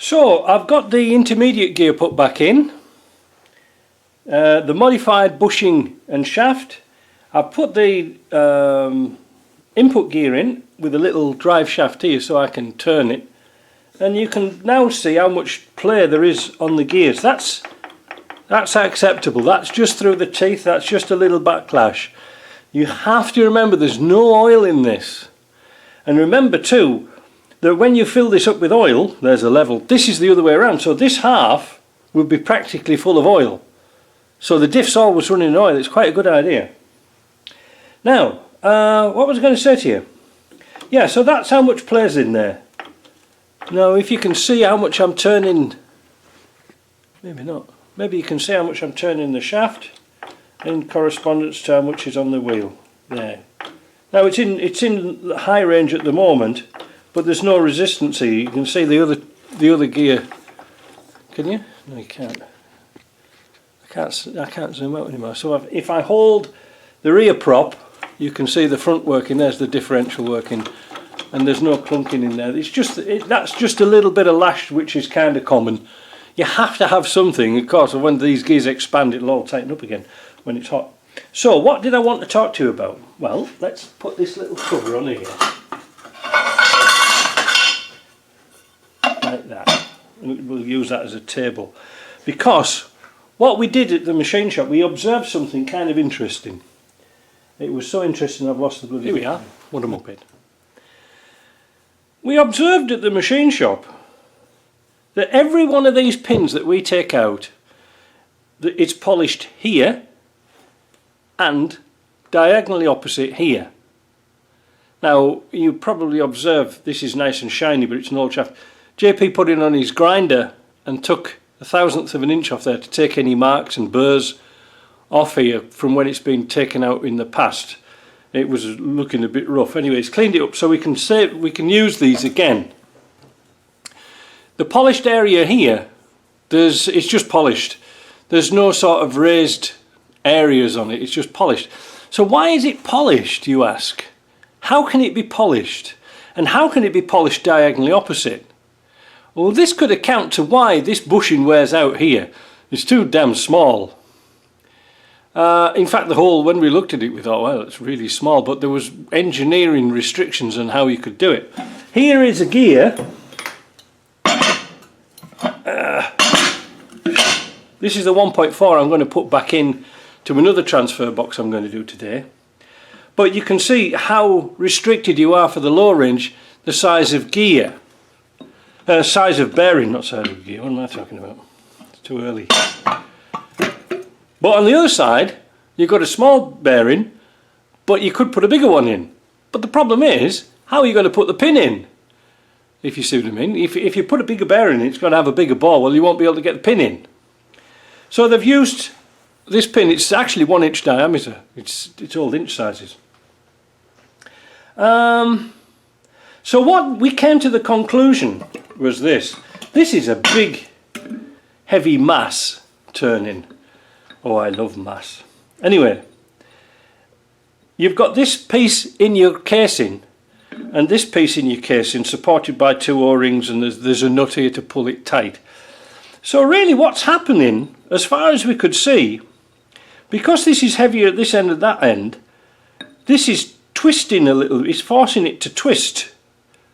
So I've got the intermediate gear put back in, the modified bushing and shaft. I've put the input gear in with a little drive shaft here so I can turn it, and you can now see how much play there is on the gears. That's acceptable. That's just through the teeth. That's just a little backlash. You have to remember there's no oil in this, and remember too that when you fill this up with oil, there's a level, this is the other way around, so this half would be practically full of oil, so the diff's always running in oil. It's quite a good idea. Now what was I going to say to you? Yeah, so that's how much play's in there. Now if you can see how much I'm turning, maybe not, maybe you can see how much I'm turning the shaft in correspondence to how much is on the wheel there. Now it's in high range at the moment, but there's no resistance here. You can see the other gear. Can you? No, you can't. I can't zoom out anymore. So if I hold the rear prop, you can see the front working. There's the differential working, and there's no clunking in there. It's just that's just a little bit of lash, which is kind of common. You have to have something, of course. When these gears expand, it'll all tighten up again when it's hot. So what did I want to talk to you about? Well, let's put this little cover on here. Like that. We'll use that as a table, because what we did at the machine shop, we observed something kind of interesting. It was so interesting I've lost the bloody... Here we are. What a muppet. We observed at the machine shop that every one of these pins that we take out, that it's polished here and diagonally opposite here. Now you probably observe this is nice and shiny, but it's an old shaft. JP put it on his grinder and took 1/1000 of an inch off there to take any marks and burrs off here from when it's been taken out in the past. It was looking a bit rough. Anyway, he's cleaned it up so we can use these again. The polished area here, it's just polished. There's no sort of raised areas on it. It's just polished. So why is it polished, you ask? How can it be polished? And how can it be polished diagonally opposite? Well, this could account to why this bushing wears out here. It's too damn small. In fact, the hole, when we looked at it, we thought, well, it's really small, but there was engineering restrictions on how you could do it. Here is a gear. This is the 1.4 I'm going to put back in to another transfer box I'm going to do today. But you can see how restricted you are for the low range, the size of gear. Size of bearing, not size of gear. What am I talking about? It's too early. But on the other side, you've got a small bearing, but you could put a bigger one in. But the problem is, how are you going to put the pin in? If you see what I mean. If you put a bigger bearing in, it's going to have a bigger bore. Well, you won't be able to get the pin in. So they've used this pin. It's actually 1 inch diameter. It's all inch sizes. So what we came to the conclusion was this. This is a big, heavy mass turning. Oh, I love mass. Anyway, you've got this piece in your casing and this piece in your casing supported by 2 O-rings, and there's a nut here to pull it tight. So really what's happening, as far as we could see, because this is heavier at this end and that end, this is twisting a little, it's forcing it to twist,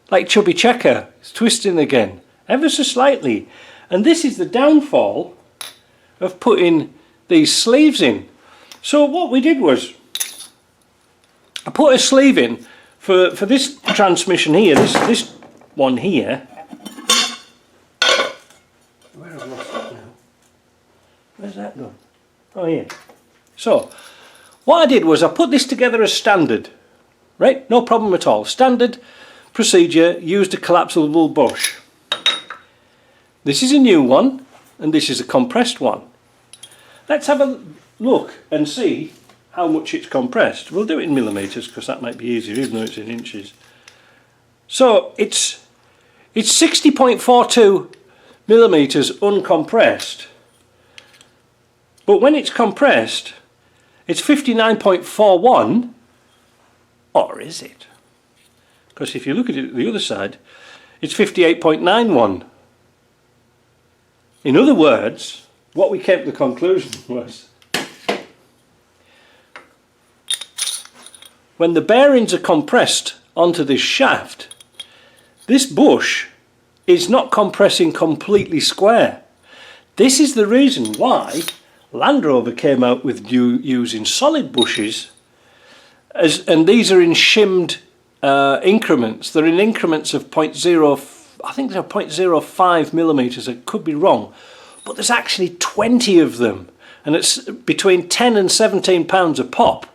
like chubby checker. It's twisting again, ever so slightly. And this is the downfall of putting these sleeves in. So what we did was, I put a sleeve in for this transmission here, this one here. Where have I lost that now? Where's that gone? Oh, yeah. So what I did was I put this together as standard, right? No problem at all. Standard procedure, used a collapsible bush. This is a new one, and this is a compressed one. Let's have a look and see how much it's compressed. We'll do it in millimetres because that might be easier, even though it's in inches. So it's 60.42 millimetres uncompressed, but when it's compressed it's 59.41, or is it? Because if you look at it at the other side, it's 58.91. In other words, what we came to the conclusion was, when the bearings are compressed onto this shaft, this bush is not compressing completely square. This is the reason why Land Rover came out with using solid bushes, and these are in shimmed increments. They're in increments of 0.0, I think they're 0.05 millimeters. I could be wrong, but there's actually 20 of them, and it's between 10 and 17 pounds a pop.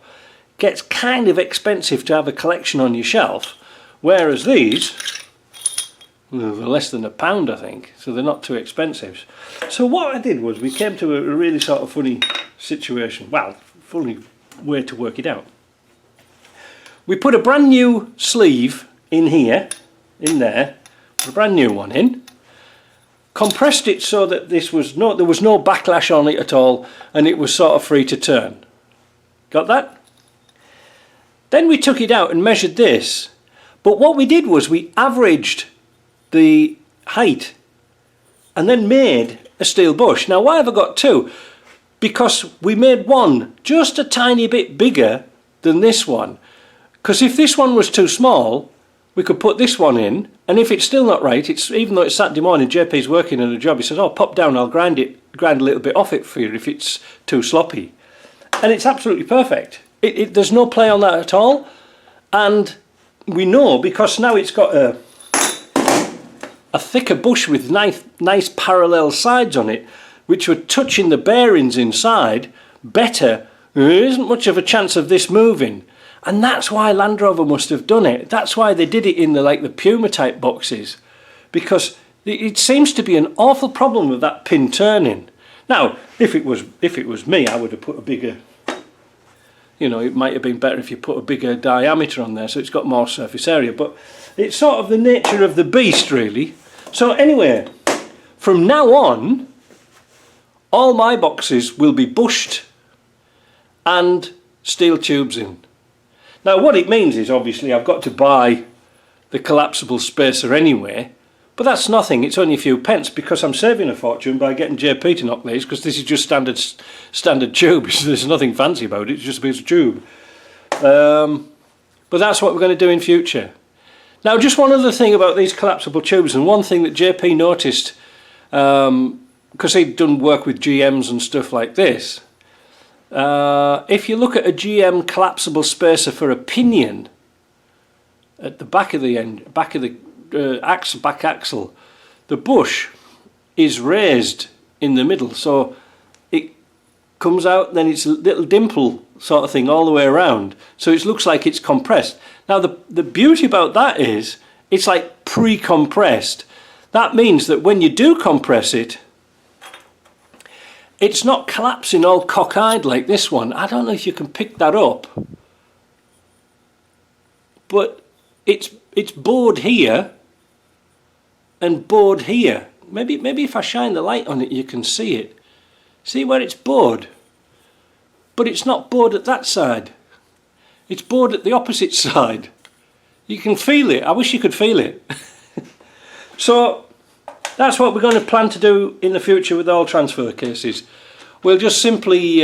Gets kind of expensive to have a collection on your shelf, whereas these, they're less than £1, I think, so they're not too expensive. So what I did was, we came to a really sort of funny situation. Well, funny way to work it out. We put a brand new sleeve in here, in there, put a brand new one in, compressed it so that there was no backlash on it at all, and it was sort of free to turn. Got that? Then we took it out and measured this, but what we did was we averaged the height and then made a steel bush. Now why have I got two? Because we made one just a tiny bit bigger than this one, because if this one was too small, we could put this one in, and if it's still not right, even though it's Saturday morning, JP's working on a job, he says, oh, pop down, I'll grind a little bit off it for you if it's too sloppy. And it's absolutely perfect. There's no play on that at all, and we know, because now it's got a thicker bush with nice parallel sides on it, which are touching the bearings inside better. There isn't much of a chance of this moving, and that's why Land Rover must have done it. That's why they did it in the Puma type boxes, because it seems to be an awful problem with that pin turning. Now, if it was me, I would have put a bigger. You know, it might have been better if you put a bigger diameter on there so it's got more surface area, but it's sort of the nature of the beast, really. So anyway, from now on, all my boxes will be bushed and steel tubes in. Now what it means is, obviously, I've got to buy the collapsible spacer anyway, but that's nothing. It's only a few pence, because I'm saving a fortune by getting JP to knock these, because this is just standard tube. There's nothing fancy about it, it's just a piece of tube. But that's what we're going to do in future. Now, just one other thing about these collapsible tubes, and one thing that JP noticed, because he'd done work with GMs and stuff like this. If you look at a GM collapsible spacer for a pinion at the back of the back axle, the bush is raised in the middle, so it comes out, then it's a little dimple sort of thing all the way around, so it looks like it's compressed. Now the beauty about that is it's like pre-compressed. That means that when you do compress it, it's not collapsing all cockeyed like this one. I don't know if you can pick that up, but it's bored here and bored here. Maybe if I shine the light on it you can see it. See where it's bored? But it's not bored at that side. It's bored at the opposite side. You can feel it. I wish you could feel it. So that's what we're going to plan to do in the future with all transfer cases. We'll just simply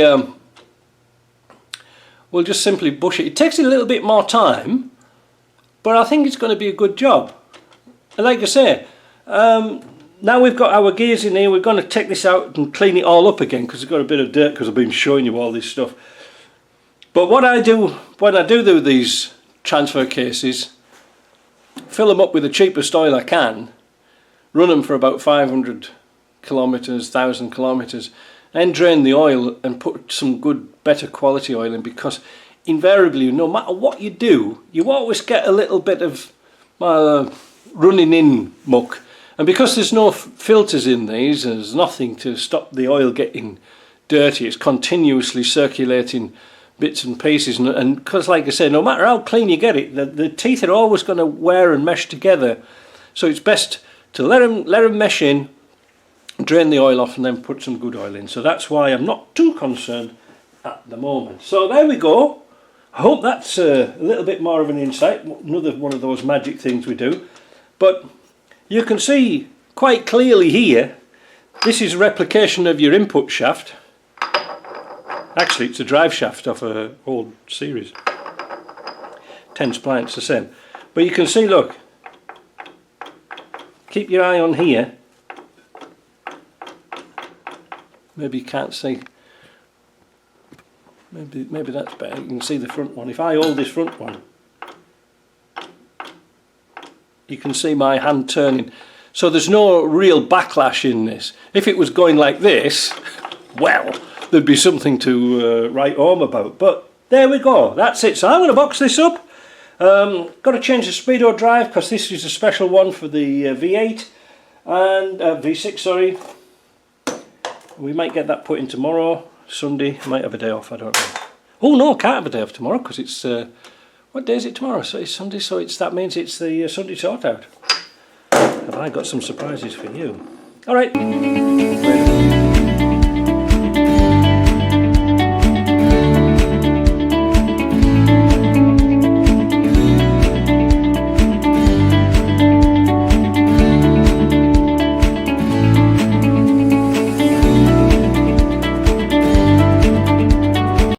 bush it. It takes a little bit more time, but I think it's going to be a good job. And like I say, now we've got our gears in here, we're going to take this out and clean it all up again, because it's got a bit of dirt, because I've been showing you all this stuff. But what I do when I do these transfer cases, fill them up with the cheapest oil I can, run them for about 500 kilometers, 1,000 kilometers, and drain the oil and put some good, better quality oil in, because invariably, no matter what you do, you always get a little bit of running in muck. And because there's no filters in these, there's nothing to stop the oil getting dirty. It's continuously circulating bits and pieces, and because, like I say, no matter how clean you get it, the teeth are always going to wear and mesh together. So it's best to let them mesh in, drain the oil off, and then put some good oil in. So that's why I'm not too concerned at the moment. So there we go. I hope that's a little bit more of an insight. Another one of those magic things we do. But you can see quite clearly here This is a replication of your input shaft. Actually, it's a drive shaft off a old series. 10 splines, the same. But you can see, look, keep your eye on here. Maybe you can't see. Maybe that's better. You can see the front one. If I hold this front one, you can see my hand turning. So there's no real backlash in this. If it was going like this, well, there'd be something to write home about. But there we go. That's it. So I'm going to box this up. Got to change the speedo drive because this is a special one for the V8 and V6. Sorry. We might get that put in tomorrow. Sunday. I might have a day off. I don't know. Oh no, can't have a day off tomorrow because it's what day is it tomorrow? So it's Sunday. So that means it's the Sunday sort out. Have I got some surprises for you? All right.